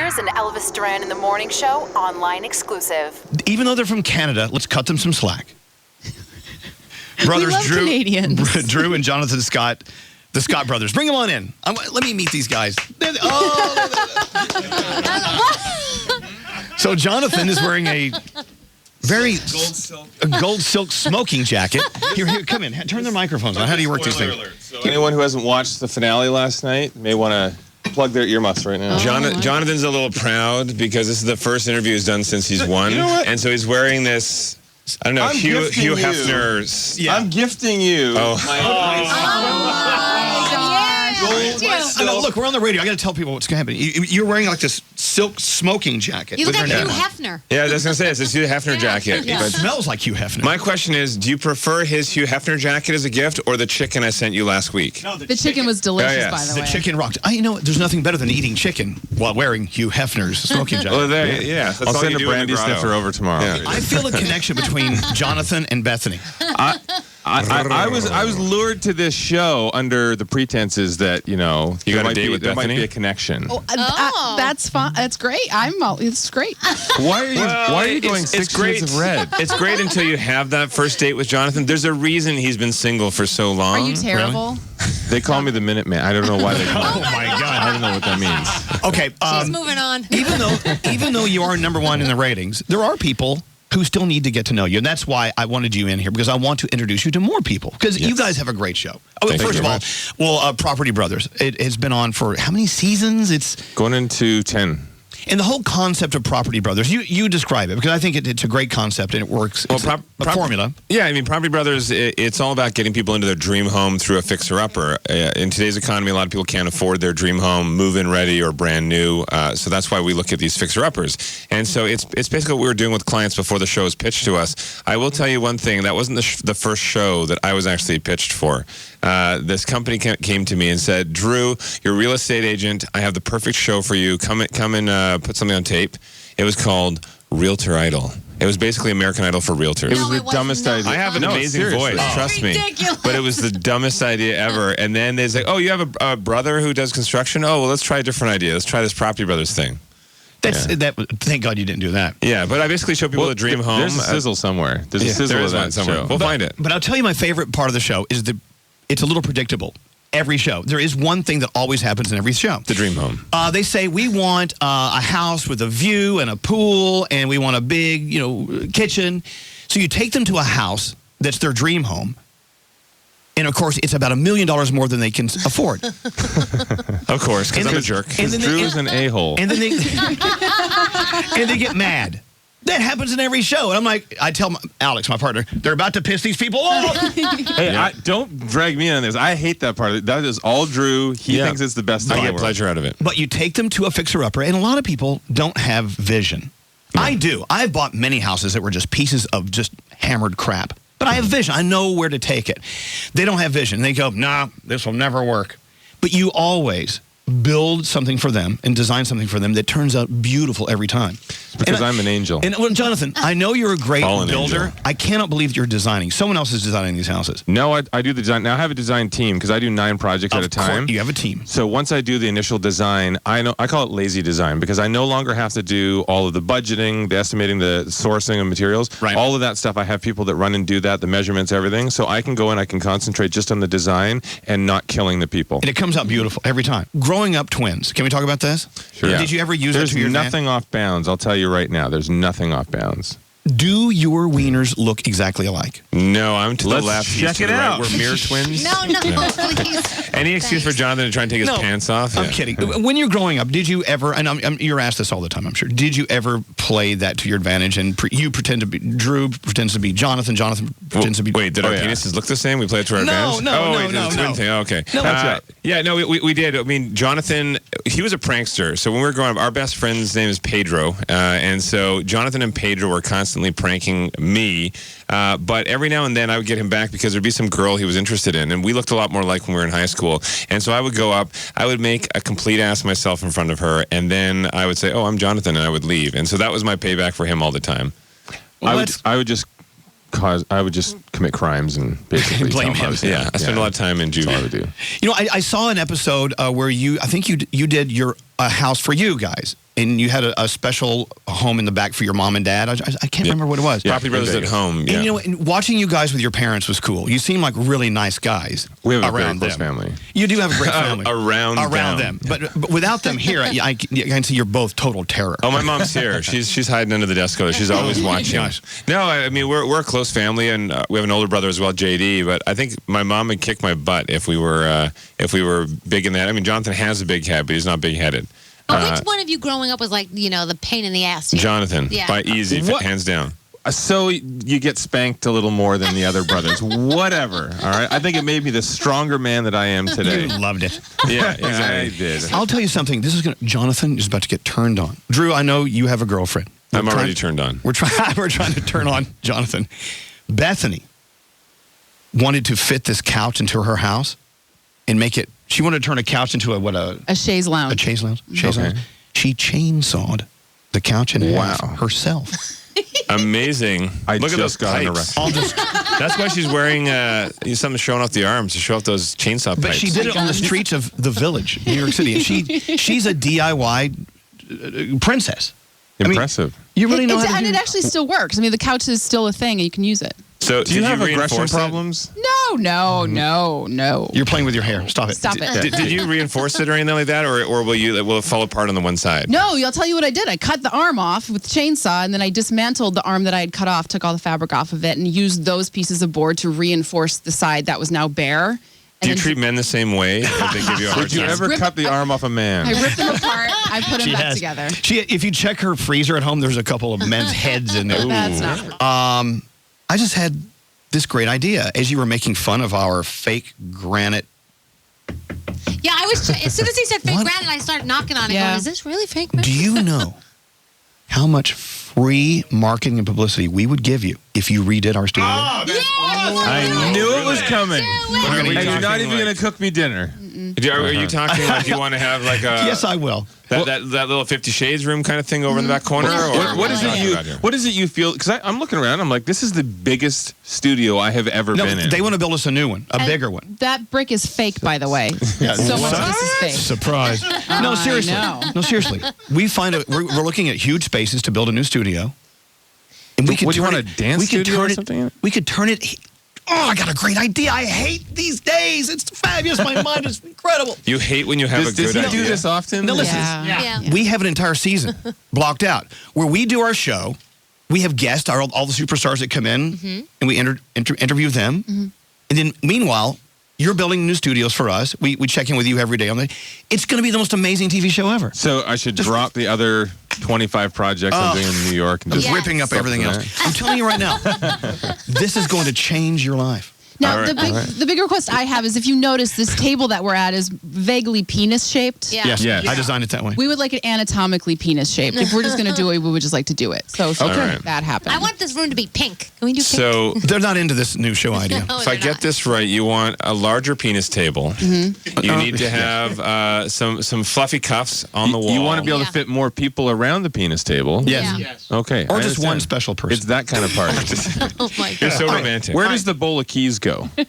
Here's an Elvis Duran in the Morning Show online exclusive. Even though they're from Canada, let's cut them some slack. Brothers we love Drew, Canadians. Drew and Jonathan Scott, the Scott brothers. Bring them on in. Let me meet these guys. So Jonathan is wearing a very gold silk smoking jacket. Here, come in. Turn their microphones on. How do you work these things? So anyone who hasn't watched the finale last night may want to plug their earmuffs right now. Jonathan's a little proud because this is the first interview he's done since he's won. You know what? And so he's wearing this, I don't know, Hugh Hefner's. Yeah. I'm gifting you. Look, we're on the radio. I got to tell people what's going to happen. You're wearing like this silk smoking jacket. You look like Hugh Hefner. Yeah, I was going to say, it's a Hugh Hefner jacket. It smells like Hugh Hefner. My question is, do you prefer his Hugh Hefner jacket as a gift or the chicken I sent you last week? No, the chicken was delicious, by the way. The chicken rocked. You know, there's nothing better than eating chicken while wearing Hugh Hefner's smoking jacket. Well, that's I'll send a brandy sniffer over tomorrow. Yeah. I feel a connection between Jonathan and Bethany. I was lured to this show under the pretenses that, you know, you got a date with there might Bethany? be a connection. That's fun. That's great. It's great. Why are you going 6 shades of red? It's great until you have that first date with Jonathan. There's a reason he's been single for so long. Are you terrible? Really? They call me the Minuteman. I don't know why they call me. Oh my God! I don't know what that means. Okay, She's moving on. even though you are number 1 in the ratings, there are people who still need to get to know you. And that's why I wanted you in here, because I want to introduce you to more people. Because you guys have a great show. First of all, Property Brothers. It has been on for how many seasons? It's going into 10. And the whole concept of Property Brothers, you describe it, because I think it's a great concept and it works. Well, a formula. Yeah, I mean, Property Brothers, it's all about getting people into their dream home through a fixer-upper. In today's economy, a lot of people can't afford their dream home, move-in ready or brand new. So that's why we look at these fixer-uppers. And so it's basically what we were doing with clients before the show was pitched to us. I will tell you one thing. That wasn't the first show that I was actually pitched for. This company came to me and said, Drew, you're a real estate agent. I have the perfect show for you. Come and put something on tape. It was called Realtor Idol. It was basically American Idol for realtors. It was the dumbest idea. I have an amazing voice, trust me. But it was the dumbest idea ever. And then they say, oh, you have a brother who does construction? Oh, well, let's try a different idea. Let's try this Property Brothers thing. Thank God you didn't do that. Yeah, but I basically show people the dream home. There's a sizzle somewhere. There's a sizzle of that somewhere. show. We'll find it. But I'll tell you my favorite part of the show is it's a little predictable. Every show. There is one thing that always happens in every show. The dream home. They say, we want a house with a view and a pool, and we want a big, kitchen. So you take them to a house that's their dream home. And, of course, it's about $1 million more than they can afford. Of course, because I'm a jerk. Because Drew is an a-hole. And then they get mad. That happens in every show. And I'm like, I tell Alex, my partner, they're about to piss these people off. Hey, don't drag me on this. I hate that part of it. That is all Drew. He thinks it's the best thing. I get pleasure out of it. But you take them to a fixer-upper, and a lot of people don't have vision. Yeah. I do. I've bought many houses that were just pieces of just hammered crap. But I have vision. I know where to take it. They don't have vision. They go, nah, this will never work. But you always build something for them and design something for them that turns out beautiful every time. It's because I'm an angel. And Jonathan, I know you're a great builder. Angel. I cannot believe you're designing. Someone else is designing these houses. No, I do the design. Now I have a design team because I do 9 projects at a time. You have a team. So once I do the initial design, I call it lazy design because I no longer have to do all of the budgeting, the estimating, the sourcing of materials. Right. All of that stuff. I have people that run and do that, the measurements, everything. So I can go and I can concentrate just on the design and not killing the people. And it comes out beautiful every time. Growing up twins. Can we talk about this? Sure. Yeah. Did you ever use it to your There's nothing off bounds. I'll tell you right now. There's nothing off bounds. Do your wieners look exactly alike? No, I'm to the left. Check it out. We're mirror twins. No, please. Any excuse for Jonathan to try and take his pants off? I'm kidding. When you're growing up, did you ever, and you're asked this all the time, I'm sure, did you ever play that to your advantage and you pretend to be, Drew pretends to be Jonathan pretends to be... Wait, did our penises look the same? We played it to our advantage? No. Twin thing. Oh, okay. No, that's right. Yeah, no, we did. I mean, Jonathan, he was a prankster. So when we were growing up, our best friend's name is Pedro. And so Jonathan and Pedro were constantly pranking me. But every now and then I would get him back because there'd be some girl he was interested in. And we looked a lot more like when we were in high school. And so I would go up, I would make a complete ass of myself in front of her. And then I would say, oh, I'm Jonathan. And I would leave. And so that was my payback for him all the time. I would just commit crimes and basically blame him. Yeah, I spent a lot of time in juvie. That's all I would do. You know, I saw an episode where I think you did your house for you guys. and you had a special home in the back for your mom and dad. I can't remember what it was. Property Brothers at home. And Yeah. you know, and watching you guys with your parents was cool. You seem like really nice guys. We have a very around close them. family. You do have a great family Around them. But without them here, I can see you're both total terror. Oh, my mom's here. She's hiding under the desk over there. She's always watching. Gosh. No, I mean we're a close family, and we have an older brother as well, JD. But I think my mom would kick my butt if we were big in that. I mean, Jonathan has a big head, but he's not big headed. Which one of you growing up was like, the pain in the ass to you? Jonathan, Yeah. by easy, What? hands down. So you get spanked a little more than the other brothers. Whatever. All right. I think it made me the stronger man that I am today. You loved it. Yeah, I exactly. did. I'll tell you something. Jonathan is about to get turned on. Drew, I know you have a girlfriend. I'm already turned on. We're trying to turn on Jonathan. Bethany wanted to fit this couch into her house and make it. She wanted to turn a couch into A chaise lounge. a chaise lounge. Chaise lounge. She chainsawed the couch in half herself. Amazing. I Look at those just got an pipes. erection. That's why she's wearing something showing off the arms to show off those chainsaw But pipes. she did it on the streets of the Village, New York City. And she's a DIY princess. I mean, Impressive. you really know how to and do it actually still works. I mean, the couch is still a thing, and you can use it. So Do you did have aggression reinforce it? problems? No. You're playing with your hair. Stop it. Stop it. Did you reinforce it or anything like that, or will it fall apart on the one side? No, I'll tell you what I did. I cut the arm off with the chainsaw, and then I dismantled the arm that I had cut off, took all the fabric off of it, and used those pieces of board to reinforce the side that was now bare. Do you And then treat men the same way? Or they give you a hard Would you time? ever Rip- cut the arm off a man? I ripped them apart. I put them She back has. together. If you check her freezer at home, there's a couple of men's heads in there. That's not. I just had this great idea as you were making fun of our fake granite. Yeah, I was. As soon as he said fake What? granite, I started knocking on it. Yeah. Going, is this really fake granite? Do you know how much free marketing and publicity we would give you if you redid our studio? I knew it was coming. Are And we you're not talking even going to cook me dinner. Are you talking like you want to have like a Yes, I will. that little 50 Shades room kind of thing over in the back corner? Or What is it you? What is it you feel? Because I'm looking around. I'm like, this is the biggest studio I have ever No, been in. they want to build us a new one, a And bigger one. That brick is fake, by the way. Yeah, So much what? of this is fake. Surprise. No, seriously. know. No, seriously. We're looking at huge spaces to build a new studio. And we could What, do you turn want a it- dance we could studio or turn it- something? We could turn it. Oh, I got a great idea. I hate these days. It's fabulous. My mind is incredible. You hate when you have Does a good he idea. do this often? No, listen. Yeah. We have an entire season blocked out where we do our show. We have guests, all the superstars that come in, and we interview them. And then, meanwhile, you're building new studios for us. We check in with you every day on that. It's going to be the most amazing TV show ever. So I should drop the other 25 projects I'm doing in New York and just Yes. Ripping up everything else. I'm telling you right now, this is going to change your life. Now, All right, the big request I have is if you notice this table that we're at is vaguely penis shaped. Yeah. Yes. I designed it that way. We would like it anatomically penis shaped. If we're just going to do it, we would just like to do it. So if Okay. that happens. I want this room to be pink. Can we do pink? So They're not into this new show idea. No, if I they're get not. this right, you want a larger penis table. You need to have some fluffy cuffs on the wall. You want to be able Yeah. to fit more people around the penis table. Yes. Yeah. Okay. Or I just one understand. special person. It's that kind of party. Oh my You're god. so romantic. Where does the bowl of keys go? I'm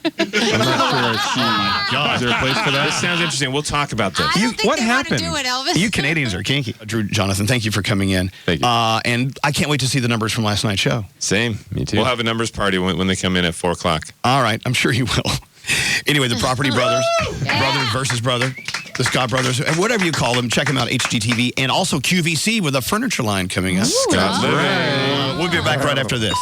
not sure if she. Is there a place for This that? sounds interesting. We'll talk about this. I don't think what they want to happened? do it, Elvis. You Canadians are kinky. Drew, Jonathan, thank you for coming in. Thank you. And I can't wait to see the numbers from last night's show. Same. Me too. We'll have a numbers party when they come in at 4 o'clock. All right, I'm sure you will. Anyway, the Property Brothers, brother versus brother, the Scott Brothers, and whatever you call them, check them out, HGTV, and also QVC with a furniture line coming up. Scott Living. We'll be back right after this.